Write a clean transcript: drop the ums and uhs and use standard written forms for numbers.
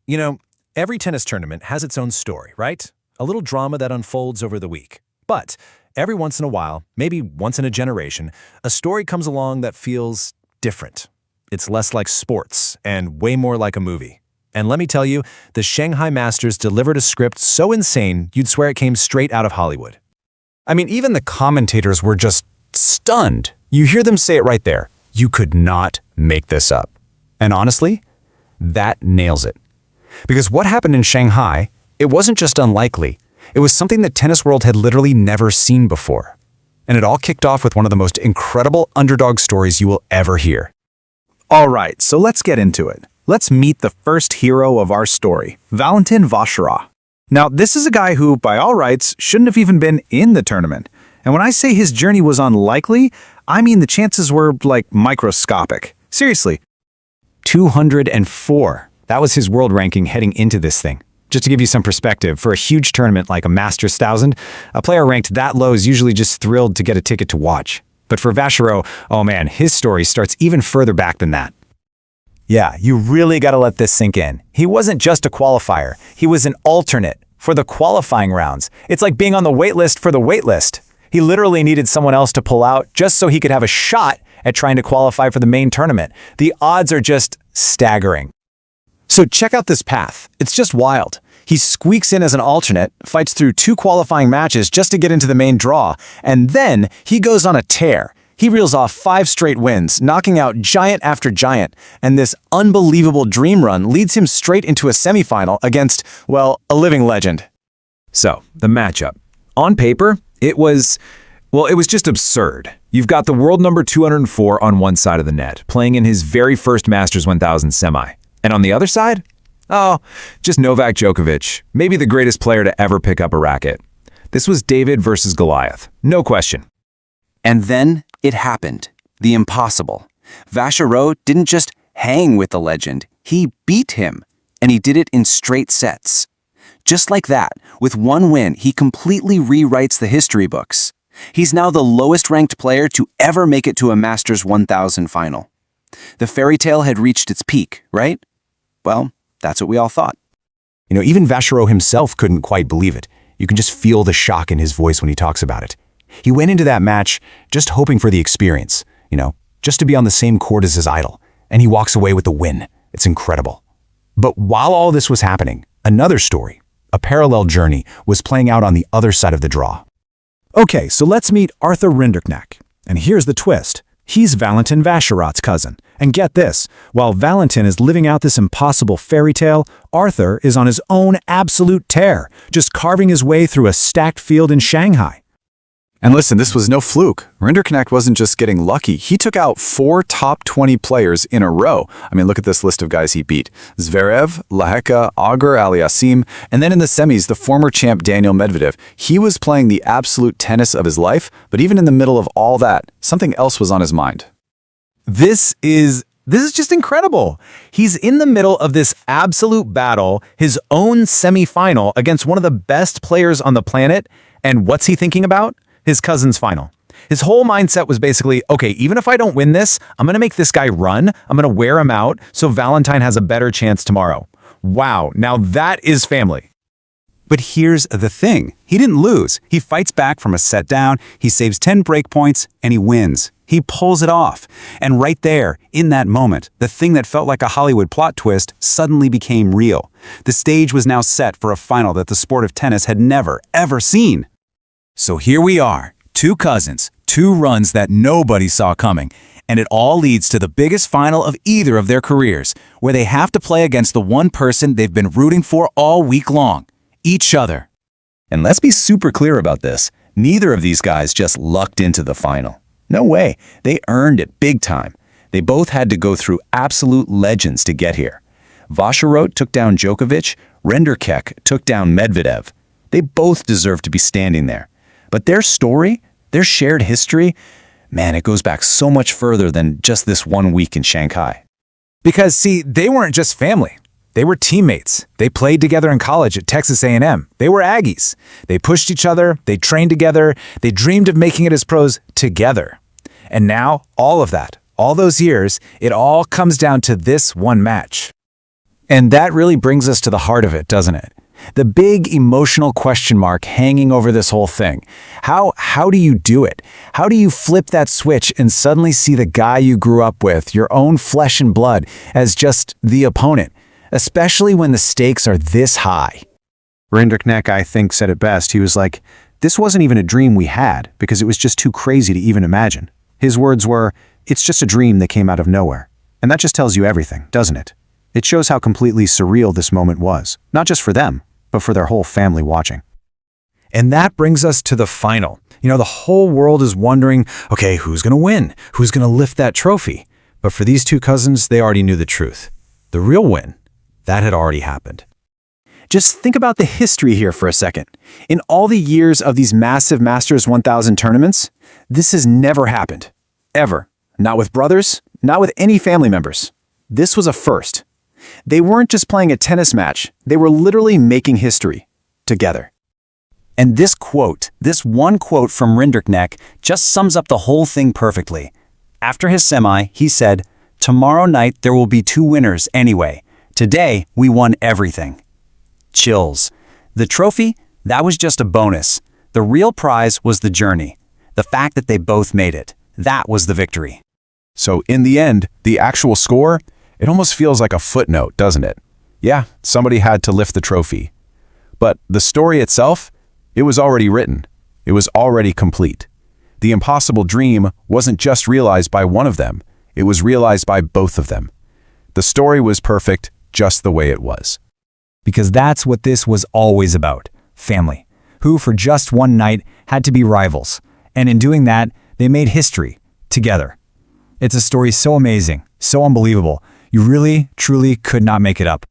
You know, every tennis tournament has its own story, right? A little drama that unfolds over the week. But every once in a while, maybe once in a generation, a story comes along that feels different. It's less like sports and way more like a movie. And let me tell you, the Shanghai Masters delivered a script so insane you'd swear it came straight out of Hollywood. I mean, even the commentators were just stunned. You hear them say it right there. You could not make this up. And honestly, that nails it. Because what happened in Shanghai, it wasn't just unlikely. It was something the tennis world had literally never seen before. And it all kicked off with one of the most incredible underdog stories you will ever hear. All right, so let's get into it. Let's meet the first hero of our story, Valentin Vacherot. Now, this is a guy who, by all rights, shouldn't have even been in the tournament. And when I say his journey was unlikely, I mean the chances were, like, microscopic. Seriously. 204. That was his world ranking heading into this thing. Just to give you some perspective, for a huge tournament like a Masters 1000, a player ranked that low is usually just thrilled to get a ticket to watch. But for Vacherot, oh man, his story starts even further back than that. Yeah, you really gotta let this sink in. He wasn't just a qualifier, he was an alternate for the qualifying rounds. It's like being on the wait list for the wait list. He literally needed someone else to pull out just so he could have a shot at trying to qualify for the main tournament. The odds are just staggering. So check out this path. It's just wild. He squeaks in as an alternate, fights through 2 qualifying matches just to get into the main draw, and then he goes on a tear. He reels off 5 straight wins, knocking out giant after giant, and this unbelievable dream run leads him straight into a semifinal against, well, a living legend. So, the matchup. On paper, it was just absurd. You've got the world number 204 on one side of the net, playing in his very first Masters 1000 semi. And on the other side? Oh, just Novak Djokovic, maybe the greatest player to ever pick up a racket. This was David versus Goliath, no question. And then it happened. The impossible. Vacherot didn't just hang with the legend, he beat him. And he did it in straight sets. Just like that, with one win, he completely rewrites the history books. He's now the lowest-ranked player to ever make it to a Masters 1000 final. The fairy tale had reached its peak, right? Well, that's what we all thought. You know, even Vacherot himself couldn't quite believe it. You can just feel the shock in his voice when he talks about it. He went into that match just hoping for the experience, just to be on the same court as his idol. And he walks away with the win. It's incredible. But while all this was happening, another story, a parallel journey, was playing out on the other side of the draw. Okay, so let's meet Arthur Rinderknech. And here's the twist. He's Valentin Vacherot's cousin. And get this, while Valentin is living out this impossible fairy tale, Arthur is on his own absolute tear, just carving his way through a stacked field in Shanghai. And listen, this was no fluke. Rinderknech wasn't just getting lucky. He took out 4 top 20 players in a row. I mean, look at this list of guys he beat. Zverev, Lehecka, Auger Aliassime, and then in the semis, the former champ Daniel Medvedev. He was playing the absolute tennis of his life, but even in the middle of all that, something else was on his mind. This is just incredible. He's in the middle of this absolute battle, his own semifinal against one of the best players on the planet. And what's he thinking about? His cousin's final. His whole mindset was basically, okay, even if I don't win this, I'm going to make this guy run. I'm going to wear him out so Valentine has a better chance tomorrow. Wow, now that is family. But here's the thing. He didn't lose. He fights back from a set down, he saves 10 break points, and he wins. He pulls it off. And right there, in that moment, the thing that felt like a Hollywood plot twist suddenly became real. The stage was now set for a final that the sport of tennis had never, ever seen. So here we are, 2 cousins, 2 runs that nobody saw coming, and it all leads to the biggest final of either of their careers, where they have to play against the one person they've been rooting for all week long, each other. And let's be super clear about this. Neither of these guys just lucked into the final. No way. They earned it big time. They both had to go through absolute legends to get here. Vacherot took down Djokovic, Rinderknech took down Medvedev. They both deserve to be standing there. But their story, their shared history, man, it goes back so much further than just this one week in Shanghai. Because, see, they weren't just family. They were teammates. They played together in college at Texas A&M. They were Aggies. They pushed each other. They trained together. They dreamed of making it as pros together. And now, all of that, all those years, it all comes down to this one match. And that really brings us to the heart of it, doesn't it? The big emotional question mark hanging over this whole thing. How do you do it? How do you flip that switch and suddenly see the guy you grew up with, your own flesh and blood, as just the opponent, especially when the stakes are this high? Rinderknech, I think, said it best. He was like, "This wasn't even a dream we had, because it was just too crazy to even imagine." His words were, "It's just a dream that came out of nowhere." And that just tells you everything, doesn't it? It shows how completely surreal this moment was, not just for them, but for their whole family watching. And that brings us to the final. The whole world is wondering, okay, who's going to win? Who's going to lift that trophy? But for these two cousins, they already knew the truth. The real win, that had already happened. Just think about the history here for a second. In all the years of these massive Masters 1000 tournaments, this has never happened. Ever. Not with brothers, not with any family members. This was a first. They weren't just playing a tennis match, they were literally making history. Together. And this one quote from Rinderknech just sums up the whole thing perfectly. After his semi, he said, "Tomorrow night there will be two winners anyway. Today we won everything." Chills. The trophy, that was just a bonus. The real prize was the journey. The fact that they both made it. That was the victory. So in the end, the actual score, it almost feels like a footnote, doesn't it? Yeah, somebody had to lift the trophy. But the story itself, it was already written. It was already complete. The impossible dream wasn't just realized by one of them. It was realized by both of them. The story was perfect just the way it was. Because that's what this was always about. Family, who for just one night had to be rivals. And in doing that, they made history together. It's a story so amazing, so unbelievable. You really, truly could not make it up.